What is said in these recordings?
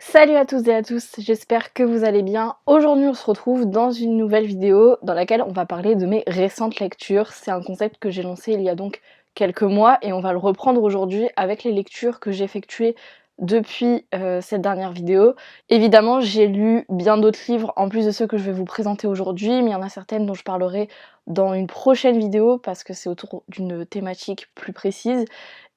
Salut à tous et à tous, j'espère que vous allez bien. Aujourd'hui on se retrouve dans une nouvelle vidéo dans laquelle on va parler de mes récentes lectures. C'est un concept que j'ai lancé il y a donc quelques mois et on va le reprendre aujourd'hui avec les lectures que j'ai effectuées depuis cette dernière vidéo. Évidemment j'ai lu bien d'autres livres en plus de ceux que je vais vous présenter aujourd'hui, mais il y en a certaines dont je parlerai dans une prochaine vidéo parce que c'est autour d'une thématique plus précise.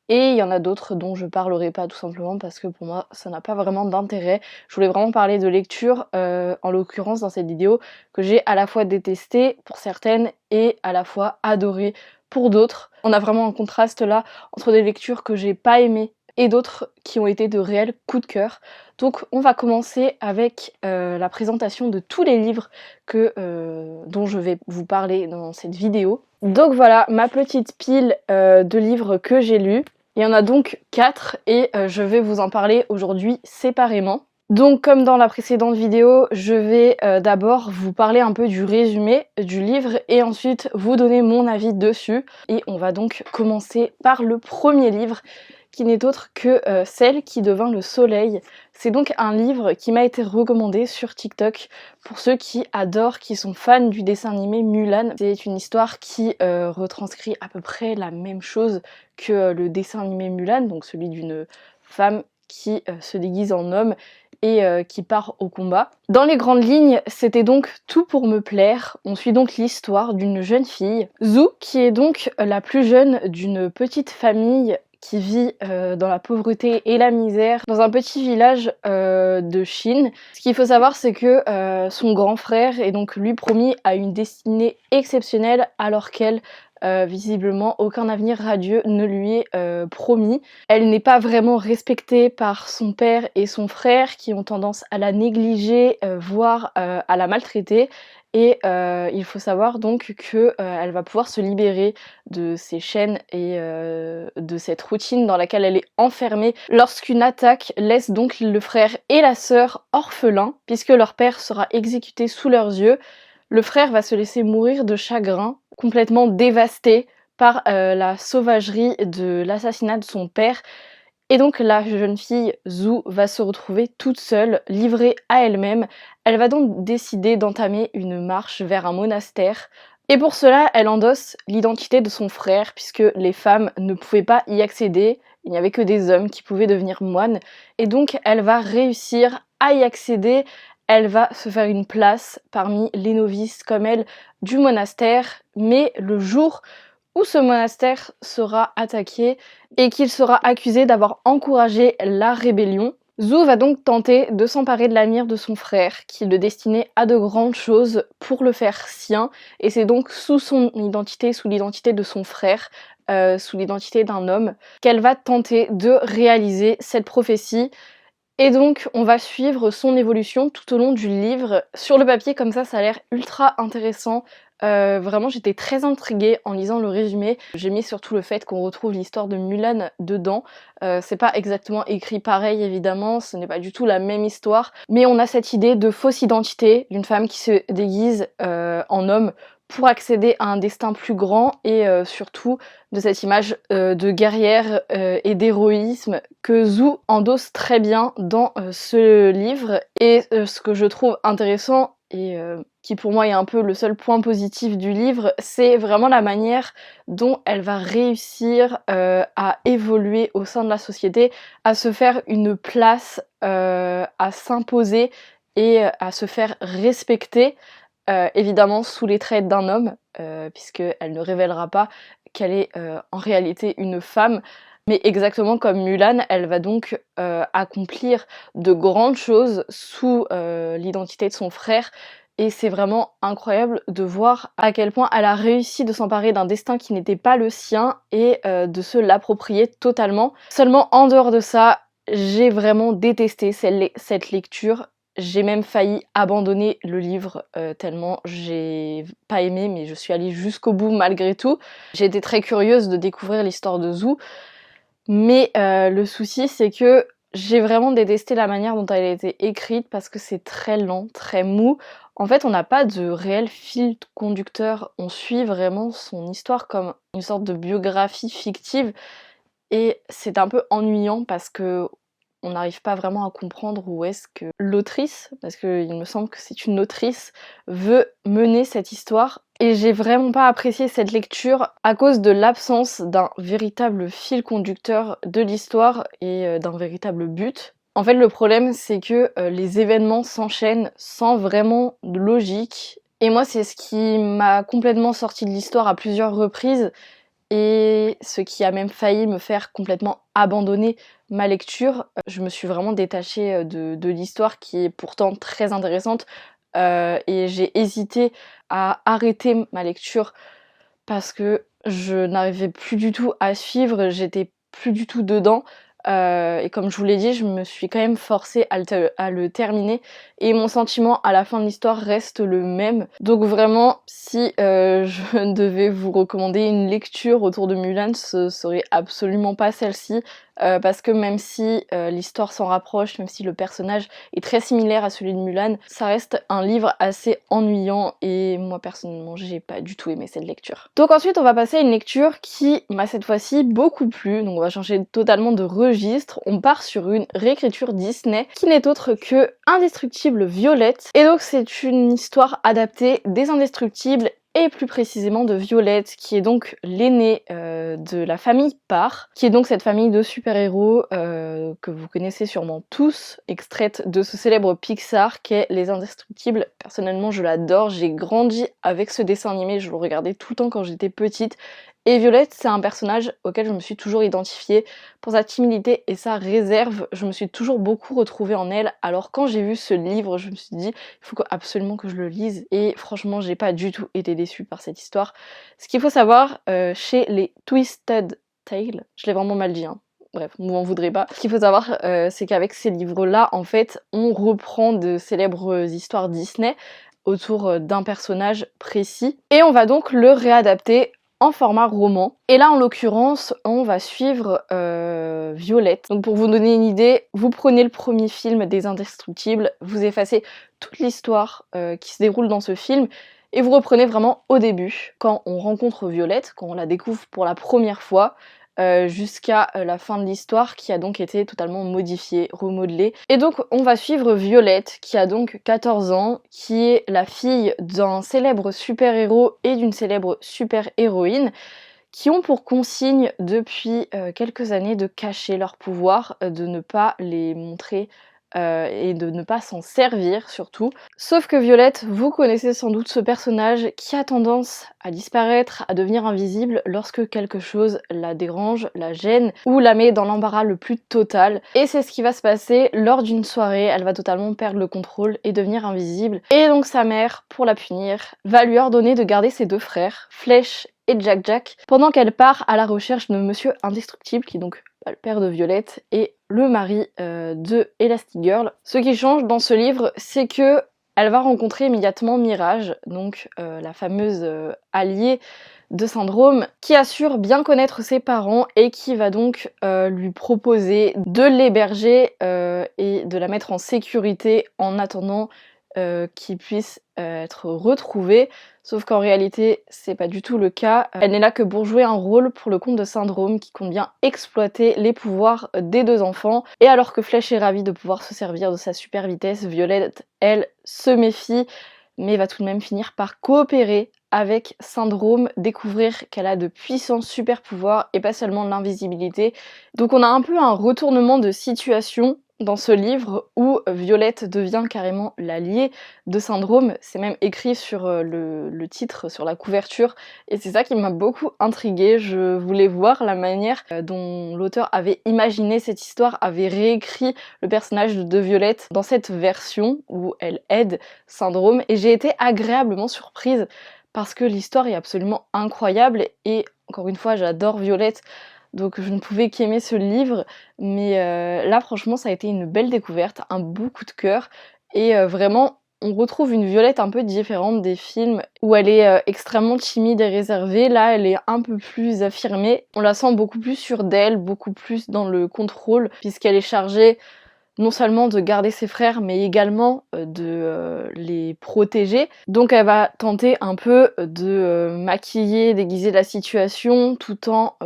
Et il y en a d'autres dont je parlerai pas tout simplement parce que pour moi ça n'a pas vraiment d'intérêt. Je voulais vraiment parler de lecture, en l'occurrence dans cette vidéo, que j'ai à la fois détesté pour certaines et à la fois adoré pour d'autres. On a vraiment un contraste là entre des lectures que j'ai pas aimées et d'autres qui ont été de réels coups de cœur. Donc on va commencer avec la présentation de tous les livres dont je vais vous parler dans cette vidéo. Donc voilà ma petite pile de livres que j'ai lus. Il y en a donc 4 et je vais vous en parler aujourd'hui séparément. Donc comme dans la précédente vidéo, je vais d'abord vous parler un peu du résumé du livre et ensuite vous donner mon avis dessus. Et on va donc commencer par le premier livre qui n'est autre que Celle qui devint le soleil. C'est donc un livre qui m'a été recommandé sur TikTok pour ceux qui adorent, qui sont fans du dessin animé Mulan. C'est une histoire qui retranscrit à peu près la même chose que le dessin animé Mulan, donc celui d'une femme qui se déguise en homme et qui part au combat. Dans les grandes lignes, c'était donc tout pour me plaire. On suit donc l'histoire d'une jeune fille, Zhu, qui est donc la plus jeune d'une petite famille qui vit dans la pauvreté et la misère dans un petit village de Chine. Ce qu'il faut savoir, c'est que son grand frère est donc lui promis à une destinée exceptionnelle alors qu'elle visiblement aucun avenir radieux ne lui est promis. Elle n'est pas vraiment respectée par son père et son frère qui ont tendance à la négliger, voire à la maltraiter. Et il faut savoir donc que elle va pouvoir se libérer de ces chaînes et de cette routine dans laquelle elle est enfermée lorsqu'une attaque laisse donc le frère et la sœur orphelins puisque leur père sera exécuté sous leurs yeux. Le frère va se laisser mourir de chagrin, complètement dévasté par la sauvagerie de l'assassinat de son père. Et donc la jeune fille, Zhu, va se retrouver toute seule, livrée à elle-même. Elle va donc décider d'entamer une marche vers un monastère. Et pour cela, elle endosse l'identité de son frère, puisque les femmes ne pouvaient pas y accéder. Il n'y avait que des hommes qui pouvaient devenir moines. Et donc elle va réussir à y accéder. Elle va se faire une place parmi les novices comme elle du monastère. Mais le jour où ce monastère sera attaqué et qu'il sera accusé d'avoir encouragé la rébellion, Zhu va donc tenter de s'emparer de l'avenir de son frère, qui le destinait à de grandes choses pour le faire sien, et c'est donc sous son identité, sous l'identité de son frère, sous l'identité d'un homme, qu'elle va tenter de réaliser cette prophétie. Et donc on va suivre son évolution tout au long du livre. Sur le papier comme ça a l'air ultra intéressant. Vraiment j'étais très intriguée en lisant le résumé. J'ai mis surtout le fait qu'on retrouve l'histoire de Mulan dedans. C'est pas exactement écrit pareil évidemment, ce n'est pas du tout la même histoire. Mais on a cette idée de fausse identité, d'une femme qui se déguise en homme pour accéder à un destin plus grand et surtout de cette image de guerrière et d'héroïsme que Zhu endosse très bien dans ce livre. Et ce que je trouve intéressant et qui pour moi est un peu le seul point positif du livre, c'est vraiment la manière dont elle va réussir à évoluer au sein de la société, à se faire une place, à s'imposer et à se faire respecter. Évidemment sous les traits d'un homme, puisqu'elle ne révélera pas qu'elle est en réalité une femme, mais exactement comme Mulan, elle va donc accomplir de grandes choses sous l'identité de son frère, et c'est vraiment incroyable de voir à quel point elle a réussi de s'emparer d'un destin qui n'était pas le sien et de se l'approprier totalement. Seulement en dehors de ça, j'ai vraiment détesté cette lecture. J'ai même failli abandonner le livre tellement j'ai pas aimé, mais je suis allée jusqu'au bout malgré tout. J'ai été très curieuse de découvrir l'histoire de Zhu, mais le souci c'est que j'ai vraiment détesté la manière dont elle a été écrite parce que c'est très lent, très mou. En fait, on n'a pas de réel fil conducteur, on suit vraiment son histoire comme une sorte de biographie fictive et c'est un peu ennuyant parce que on n'arrive pas vraiment à comprendre où est-ce que l'autrice, parce qu'il me semble que c'est une autrice, veut mener cette histoire. Et j'ai vraiment pas apprécié cette lecture à cause de l'absence d'un véritable fil conducteur de l'histoire et d'un véritable but. En fait, le problème, c'est que les événements s'enchaînent sans vraiment de logique. Et moi, c'est ce qui m'a complètement sorti de l'histoire à plusieurs reprises et ce qui a même failli me faire complètement abandonner ma lecture. Je me suis vraiment détachée de l'histoire qui est pourtant très intéressante et j'ai hésité à arrêter ma lecture parce que je n'arrivais plus du tout à suivre, j'étais plus du tout dedans. Et comme je vous l'ai dit, je me suis quand même forcée à le terminer et mon sentiment à la fin de l'histoire reste le même. Donc vraiment, si je devais vous recommander une lecture autour de Mulan, ce serait absolument pas celle-ci. Parce que même si l'histoire s'en rapproche, même si le personnage est très similaire à celui de Mulan, ça reste un livre assez ennuyant et moi personnellement j'ai pas du tout aimé cette lecture. Donc ensuite on va passer à une lecture qui m'a cette fois-ci beaucoup plu, donc on va changer totalement de registre. On part sur une réécriture Disney qui n'est autre que Indestructible Violette, et donc c'est une histoire adaptée des Indestructibles et plus précisément de Violette, qui est donc l'aînée de la famille Parr, qui est donc cette famille de super-héros que vous connaissez sûrement tous, extraite de ce célèbre Pixar qu'est Les Indestructibles. Personnellement, je l'adore, j'ai grandi avec ce dessin animé, je le regardais tout le temps quand j'étais petite. Et Violette, c'est un personnage auquel je me suis toujours identifiée pour sa timidité et sa réserve. Je me suis toujours beaucoup retrouvée en elle. Alors quand j'ai vu ce livre, je me suis dit, il faut absolument que je le lise. Et franchement, j'ai pas du tout été déçue par cette histoire. Ce qu'il faut savoir, chez les Twisted Tales, je l'ai vraiment mal dit, hein. Bref, vous m'en voudrez pas. Ce qu'il faut savoir, c'est qu'avec ces livres-là, en fait, on reprend de célèbres histoires Disney autour d'un personnage précis. Et on va donc le réadapter en format roman. Et là, en l'occurrence, on va suivre Violette. Donc pour vous donner une idée, vous prenez le premier film des Indestructibles, vous effacez toute l'histoire qui se déroule dans ce film, et vous reprenez vraiment au début, quand on rencontre Violette, quand on la découvre pour la première fois, jusqu'à la fin de l'histoire qui a donc été totalement modifiée, remodelée. Et donc on va suivre Violette qui a donc 14 ans, qui est la fille d'un célèbre super-héros et d'une célèbre super-héroïne qui ont pour consigne depuis quelques années de cacher leur pouvoir, de ne pas les montrer et de ne pas s'en servir surtout. Sauf que Violette, vous connaissez sans doute ce personnage qui a tendance à disparaître, à devenir invisible lorsque quelque chose la dérange, la gêne ou la met dans l'embarras le plus total. Et c'est ce qui va se passer lors d'une soirée, elle va totalement perdre le contrôle et devenir invisible. Et donc sa mère, pour la punir, va lui ordonner de garder ses deux frères, Flèche et Jack, pendant qu'elle part à la recherche de Monsieur Indestructible, qui est donc le père de Violette et le mari de Elastigirl. Ce qui change dans ce livre, c'est que elle va rencontrer immédiatement Mirage, donc la fameuse alliée de Syndrome, qui assure bien connaître ses parents et qui va donc lui proposer de l'héberger et de la mettre en sécurité en attendant qu'il puisse être retrouvée. Sauf qu'en réalité, c'est pas du tout le cas. Elle n'est là que pour jouer un rôle pour le compte de Syndrome qui compte bien exploiter les pouvoirs des deux enfants. Et alors que Flèche est ravie de pouvoir se servir de sa super vitesse, Violette, elle, se méfie, mais va tout de même finir par coopérer avec Syndrome, découvrir qu'elle a de puissants super pouvoirs et pas seulement l'invisibilité. Donc on a un peu un retournement de situation dans ce livre où Violette devient carrément l'alliée de Syndrome. C'est même écrit sur le titre, sur la couverture, et c'est ça qui m'a beaucoup intriguée. Je voulais voir la manière dont l'auteur avait imaginé cette histoire, avait réécrit le personnage de Violette dans cette version où elle aide Syndrome, et j'ai été agréablement surprise parce que l'histoire est absolument incroyable et encore une fois j'adore Violette. Donc je ne pouvais qu'aimer ce livre, mais là franchement ça a été une belle découverte, un beau coup de cœur, et vraiment on retrouve une Violette un peu différente des films où elle est extrêmement timide et réservée. Là elle est un peu plus affirmée, on la sent beaucoup plus sûre d'elle, beaucoup plus dans le contrôle, puisqu'elle est chargée non seulement de garder ses frères, mais également de les protéger. Donc elle va tenter un peu de maquiller, déguiser la situation, tout en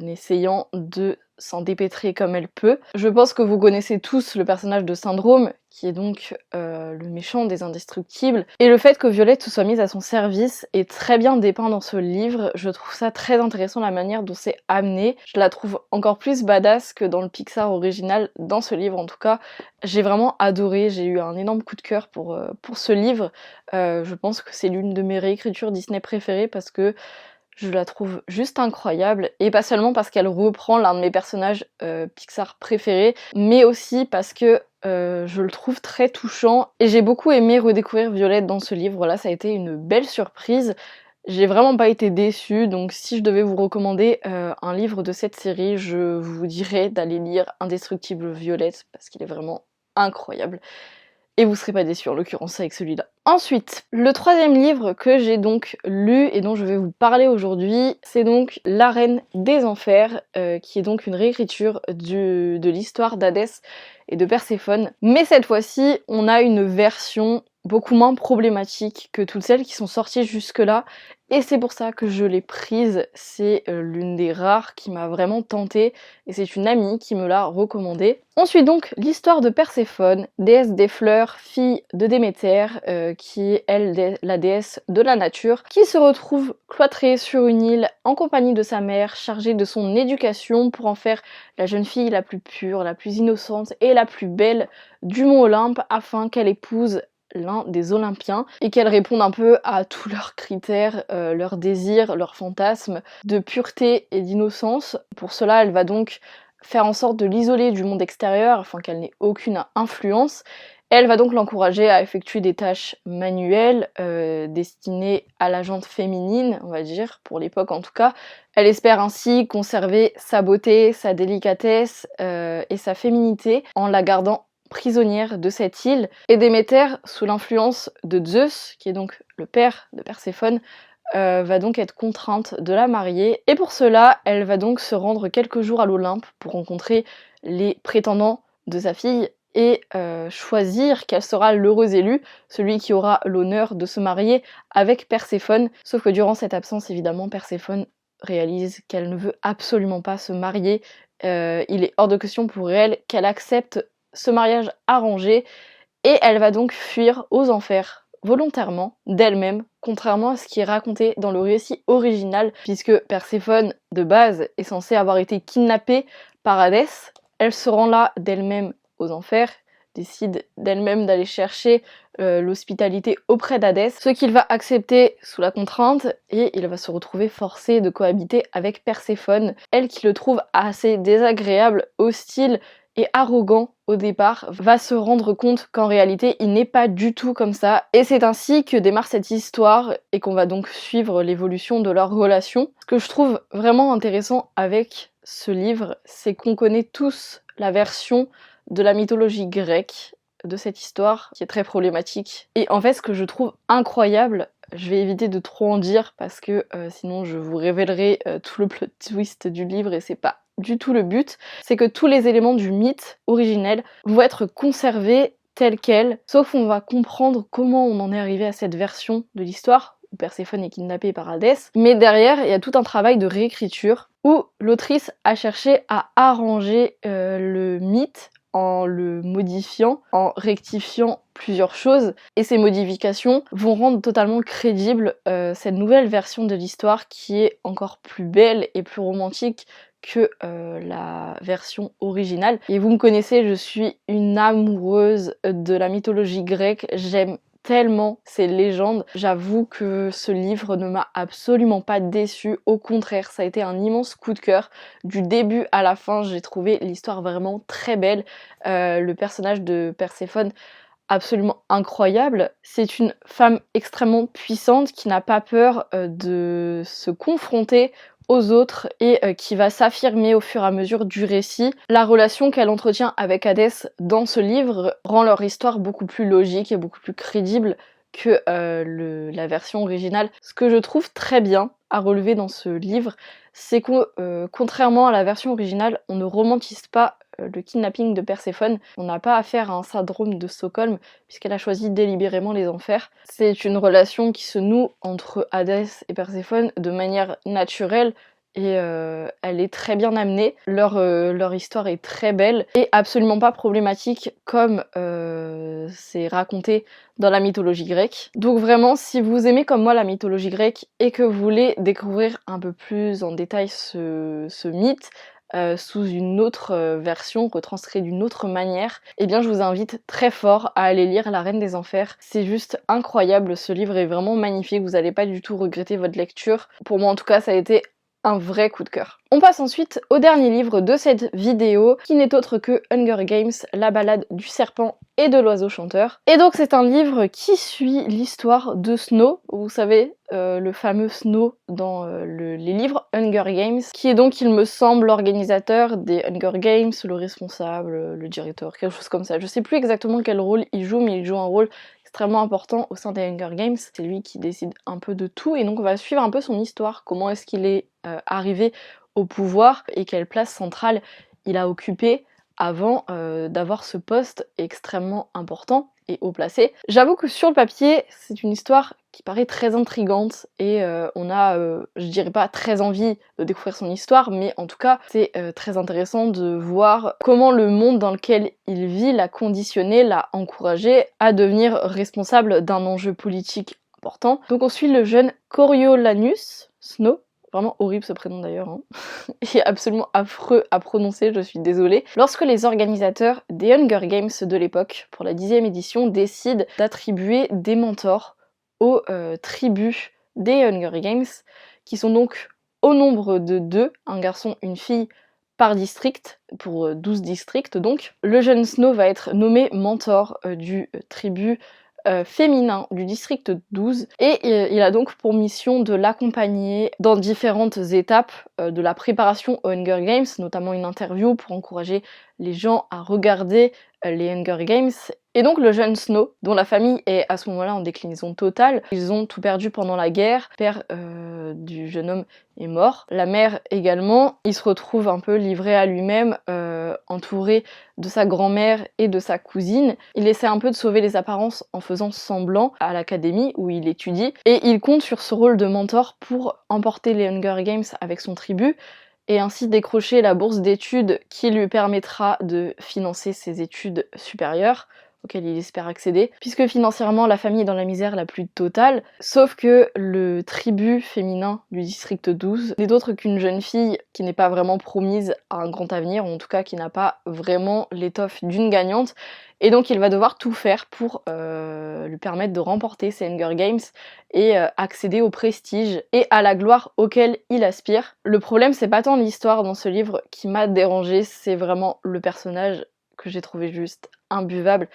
essayant de s'en dépêtrer comme elle peut. Je pense que vous connaissez tous le personnage de Syndrome, qui est donc le méchant des Indestructibles. Et le fait que Violette se soit mise à son service est très bien dépeint dans ce livre. Je trouve ça très intéressant la manière dont c'est amené. Je la trouve encore plus badass que dans le Pixar original, dans ce livre en tout cas. J'ai vraiment adoré, j'ai eu un énorme coup de cœur pour ce livre. Je pense que c'est l'une de mes réécritures Disney préférées parce que je la trouve juste incroyable, et pas seulement parce qu'elle reprend l'un de mes personnages Pixar préférés, mais aussi parce que je le trouve très touchant, et j'ai beaucoup aimé redécouvrir Violette dans ce livre. Là, ça a été une belle surprise. J'ai vraiment pas été déçue, donc si je devais vous recommander un livre de cette série, je vous dirais d'aller lire Indestructible Violette, parce qu'il est vraiment incroyable. Et vous serez pas déçus en l'occurrence avec celui-là. Ensuite, le troisième livre que j'ai donc lu et dont je vais vous parler aujourd'hui, c'est donc La Reine des Enfers, qui est donc une réécriture de l'histoire d'Hadès et de Perséphone. Mais cette fois-ci, on a une version beaucoup moins problématique que toutes celles qui sont sorties jusque-là, et c'est pour ça que je l'ai prise. C'est l'une des rares qui m'a vraiment tentée, et c'est une amie qui me l'a recommandée. On suit donc l'histoire de Perséphone, déesse des fleurs, fille de Déméter, qui est elle la déesse de la nature, qui se retrouve cloîtrée sur une île en compagnie de sa mère, chargée de son éducation pour en faire la jeune fille la plus pure, la plus innocente et la plus belle du mont Olympe, afin qu'elle épouse l'un des Olympiens et qu'elle réponde un peu à tous leurs critères, leurs désirs, leurs fantasmes de pureté et d'innocence. Pour cela, elle va donc faire en sorte de l'isoler du monde extérieur afin qu'elle n'ait aucune influence. Elle va donc l'encourager à effectuer des tâches manuelles destinées à la gente féminine, on va dire, pour l'époque en tout cas. Elle espère ainsi conserver sa beauté, sa délicatesse et sa féminité en la gardant prisonnière de cette île. Et Déméter, sous l'influence de Zeus, qui est donc le père de Perséphone, va donc être contrainte de la marier, et pour cela, elle va donc se rendre quelques jours à l'Olympe pour rencontrer les prétendants de sa fille et choisir quel sera l'heureux élu, celui qui aura l'honneur de se marier avec Perséphone. Sauf que durant cette absence, évidemment, Perséphone réalise qu'elle ne veut absolument pas se marier. Il est hors de question pour elle qu'elle accepte ce mariage arrangé, et elle va donc fuir aux enfers volontairement d'elle-même, contrairement à ce qui est raconté dans le récit original, puisque Perséphone de base est censée avoir été kidnappée par Hadès. Elle se rend là d'elle-même aux enfers, décide d'elle-même d'aller chercher l'hospitalité auprès d'Hadès, ce qu'il va accepter sous la contrainte, et il va se retrouver forcé de cohabiter avec Perséphone, elle qui le trouve assez désagréable, hostile et arrogant au départ, va se rendre compte qu'en réalité il n'est pas du tout comme ça, et c'est ainsi que démarre cette histoire et qu'on va donc suivre l'évolution de leur relation. Ce que je trouve vraiment intéressant avec ce livre, c'est qu'on connaît tous la version de la mythologie grecque de cette histoire qui est très problématique, et en fait ce que je trouve incroyable, je vais éviter de trop en dire parce que sinon je vous révélerai tout le plot twist du livre et c'est pas du tout le but, c'est que tous les éléments du mythe originel vont être conservés tels quels, sauf on va comprendre comment on en est arrivé à cette version de l'histoire où Perséphone est kidnappée par Hadès, mais derrière il y a tout un travail de réécriture où l'autrice a cherché à arranger le mythe en le modifiant, en rectifiant plusieurs choses, et ces modifications vont rendre totalement crédible cette nouvelle version de l'histoire qui est encore plus belle et plus romantique que la version originale. Et vous me connaissez, je suis une amoureuse de la mythologie grecque, j'aime tellement ces légendes. J'avoue que ce livre ne m'a absolument pas déçue, au contraire, ça a été un immense coup de cœur. Du début à la fin, j'ai trouvé l'histoire vraiment très belle. Le personnage de Perséphone, absolument incroyable. C'est une femme extrêmement puissante qui n'a pas peur de se confronter aux autres et qui va s'affirmer au fur et à mesure du récit. La relation qu'elle entretient avec Hadès dans ce livre rend leur histoire beaucoup plus logique et beaucoup plus crédible que la version originale. Ce que je trouve très bien à relever dans ce livre, c'est que contrairement à la version originale, on ne romantise pas le kidnapping de Perséphone. On n'a pas affaire à un syndrome de Stockholm puisqu'elle a choisi délibérément les enfers. C'est une relation qui se noue entre Hadès et Perséphone de manière naturelle et elle est très bien amenée. Leur histoire est très belle et absolument pas problématique comme c'est raconté dans la mythologie grecque. Donc vraiment, si vous aimez comme moi la mythologie grecque et que vous voulez découvrir un peu plus en détail ce mythe, sous une autre version, retranscrit d'une autre manière, eh bien je vous invite très fort à aller lire La Reine des Enfers. C'est juste incroyable, ce livre est vraiment magnifique, vous n'allez pas du tout regretter votre lecture. Pour moi en tout cas, ça a été un vrai coup de cœur. On passe ensuite au dernier livre de cette vidéo, qui n'est autre que Hunger Games, la balade du serpent et de l'oiseau chanteur. Et donc c'est un livre qui suit l'histoire de Snow, vous savez, le fameux Snow dans les livres Hunger Games, qui est donc, il me semble, l'organisateur des Hunger Games, le responsable, le directeur, quelque chose comme ça. Je sais plus exactement quel rôle il joue, mais il joue un rôle extrêmement important au sein des Hunger Games. C'est lui qui décide un peu de tout, et donc on va suivre un peu son histoire, comment est-ce qu'il est arrivé au pouvoir et quelle place centrale il a occupé avant d'avoir ce poste extrêmement important et haut placé. J'avoue que sur le papier, c'est une histoire qui paraît très intrigante et on a, je dirais pas très envie de découvrir son histoire, mais en tout cas c'est très intéressant de voir comment le monde dans lequel il vit l'a conditionné, l'a encouragé à devenir responsable d'un enjeu politique important. Donc on suit le jeune Coriolanus Snow. Vraiment horrible ce prénom d'ailleurs, hein. Et absolument affreux à prononcer, je suis désolée. Lorsque les organisateurs des Hunger Games de l'époque, pour la 10e édition, décident d'attribuer des mentors aux tribus des Hunger Games, qui sont donc au nombre de 2, un garçon, une fille, par district, pour 12 districts donc. Le jeune Snow va être nommé mentor du tribu féminin du district 12 et il a donc pour mission de l'accompagner dans différentes étapes de la préparation aux Hunger Games, notamment une interview pour encourager les gens à regarder les Hunger Games. Et donc le jeune Snow, dont la famille est à ce moment-là en déclinaison totale, ils ont tout perdu pendant la guerre, le père du jeune homme est mort, la mère également, il se retrouve un peu livré à lui-même, entouré de sa grand-mère et de sa cousine. Il essaie un peu de sauver les apparences en faisant semblant à l'académie où il étudie, et il compte sur ce rôle de mentor pour emporter les Hunger Games avec son tribu, et ainsi décrocher la bourse d'études qui lui permettra de financer ses études supérieures auquel il espère accéder, puisque financièrement la famille est dans la misère la plus totale, sauf que le tribut féminin du district 12 n'est autre qu'une jeune fille qui n'est pas vraiment promise à un grand avenir, ou en tout cas qui n'a pas vraiment l'étoffe d'une gagnante, et donc il va devoir tout faire pour lui permettre de remporter ces Hunger Games et accéder au prestige et à la gloire auquel il aspire. Le problème, c'est pas tant l'histoire dans ce livre qui m'a dérangée, c'est vraiment le personnage que j'ai trouvé juste imbuvable.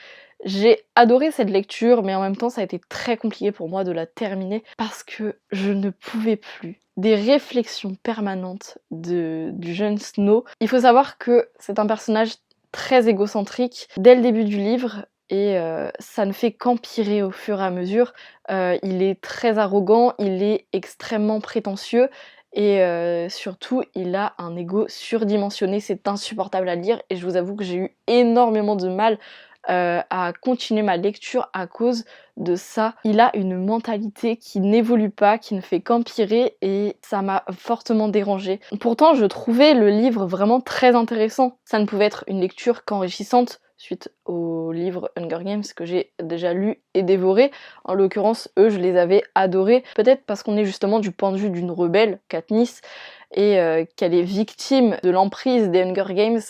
J'ai adoré cette lecture, mais en même temps ça a été très compliqué pour moi de la terminer parce que je ne pouvais plus des réflexions permanentes du jeune Snow. Il faut savoir que c'est un personnage très égocentrique dès le début du livre et ça ne fait qu'empirer au fur et à mesure. Il est très arrogant, il est extrêmement prétentieux et surtout il a un ego surdimensionné, c'est insupportable à lire et je vous avoue que j'ai eu énormément de mal à continuer ma lecture à cause de ça. Il a une mentalité qui n'évolue pas, qui ne fait qu'empirer et ça m'a fortement dérangée. Pourtant je trouvais le livre vraiment très intéressant, ça ne pouvait être une lecture qu'enrichissante suite aux livres Hunger Games que j'ai déjà lus et dévorés. En l'occurrence, eux, je les avais adorés. Peut-être parce qu'on est justement du point de vue d'une rebelle, Katniss, et qu'elle est victime de l'emprise des Hunger Games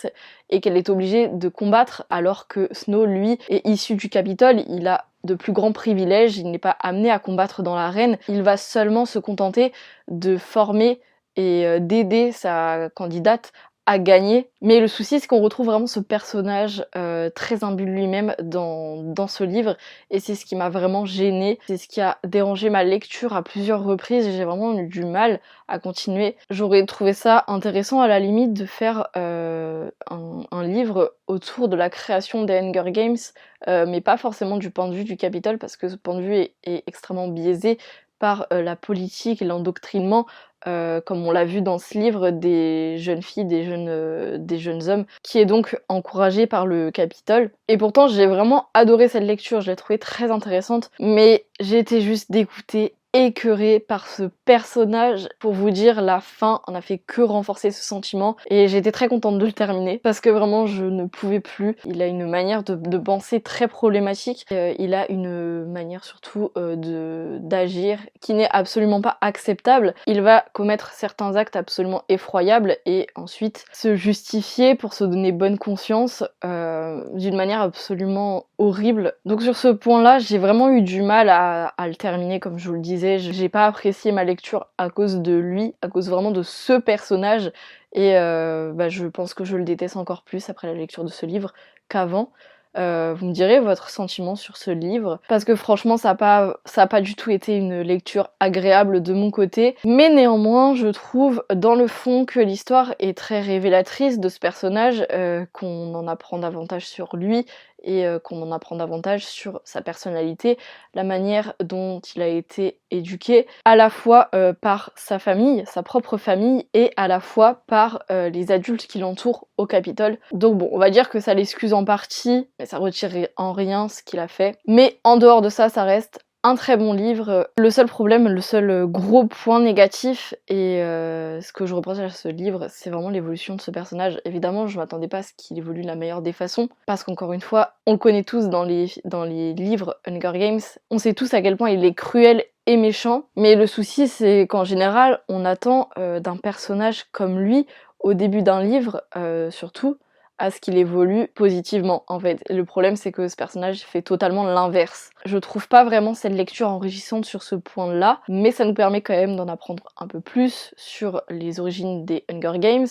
et qu'elle est obligée de combattre alors que Snow, lui, est issu du Capitole. Il a de plus grands privilèges, il n'est pas amené à combattre dans l'arène. Il va seulement se contenter de former et d'aider sa candidate à gagner. Mais le souci, c'est qu'on retrouve vraiment ce personnage très imbu de lui-même dans ce livre, et c'est ce qui m'a vraiment gênée, c'est ce qui a dérangé ma lecture à plusieurs reprises, et j'ai vraiment eu du mal à continuer. J'aurais trouvé ça intéressant à la limite de faire un livre autour de la création des Hunger Games, mais pas forcément du point de vue du Capitole, parce que ce point de vue est extrêmement biaisé par la politique et l'endoctrinement, comme on l'a vu dans ce livre, des jeunes filles, des jeunes hommes, qui est donc encouragé par le Capitole. Et pourtant j'ai vraiment adoré cette lecture, je l'ai trouvée très intéressante, mais j'ai été juste dégoûtée écœurée par ce personnage. Pour vous dire, la fin en a fait que renforcer ce sentiment et j'étais très contente de le terminer parce que vraiment je ne pouvais plus. Il a une manière de penser très problématique, il a une manière surtout d'agir qui n'est absolument pas acceptable. Il va commettre certains actes absolument effroyables et ensuite se justifier pour se donner bonne conscience d'une manière absolument horrible. Donc sur ce point-là, j'ai vraiment eu du mal à le terminer, comme je vous le disais. J'ai pas apprécié ma lecture à cause de lui, à cause vraiment de ce personnage. Et je pense que je le déteste encore plus après la lecture de ce livre qu'avant. Vous me direz votre sentiment sur ce livre, parce que franchement ça a pas du tout été une lecture agréable de mon côté, mais néanmoins je trouve dans le fond que l'histoire est très révélatrice de ce personnage, qu'on en apprend davantage sur lui et qu'on en apprend davantage sur sa personnalité, la manière dont il a été éduqué, à la fois par sa famille, sa propre famille, et à la fois par les adultes qui l'entourent au Capitole. Donc bon, on va dire que ça l'excuse en partie, mais ça retire en rien ce qu'il a fait. Mais en dehors de ça, ça reste un très bon livre. Le seul problème, le seul gros point négatif, et ce que je reproche à ce livre, c'est vraiment l'évolution de ce personnage. Évidemment, je m'attendais pas à ce qu'il évolue de la meilleure des façons, parce qu'encore une fois, on le connaît tous dans les livres Hunger Games, on sait tous à quel point il est cruel et méchant, mais le souci c'est qu'en général, on attend d'un personnage comme lui, au début d'un livre, surtout, à ce qu'il évolue positivement en fait. Et le problème c'est que ce personnage fait totalement l'inverse. Je trouve pas vraiment cette lecture enrichissante sur ce point-là, mais ça nous permet quand même d'en apprendre un peu plus sur les origines des Hunger Games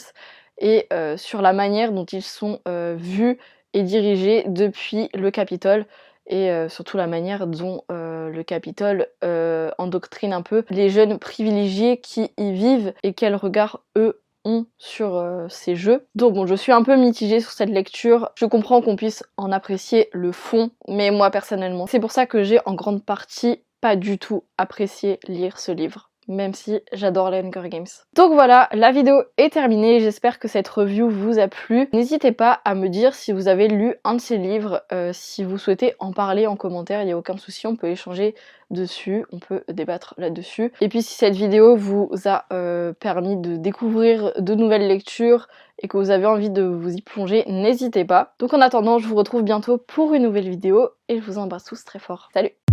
et sur la manière dont ils sont vus et dirigés depuis le Capitole, et surtout la manière dont le Capitole endoctrine un peu les jeunes privilégiés qui y vivent et quel regard eux ont sur ces jeux. Donc bon, je suis un peu mitigée sur cette lecture. Je comprends qu'on puisse en apprécier le fond, mais moi personnellement, c'est pour ça que j'ai en grande partie pas du tout apprécié lire ce livre, même si j'adore les Hunger Games. Donc voilà, la vidéo est terminée, j'espère que cette review vous a plu. N'hésitez pas à me dire si vous avez lu un de ces livres, si vous souhaitez en parler en commentaire, il n'y a aucun souci, on peut échanger dessus, on peut débattre là-dessus. Et puis si cette vidéo vous a permis de découvrir de nouvelles lectures et que vous avez envie de vous y plonger, n'hésitez pas. Donc en attendant, je vous retrouve bientôt pour une nouvelle vidéo et je vous embrasse tous très fort. Salut!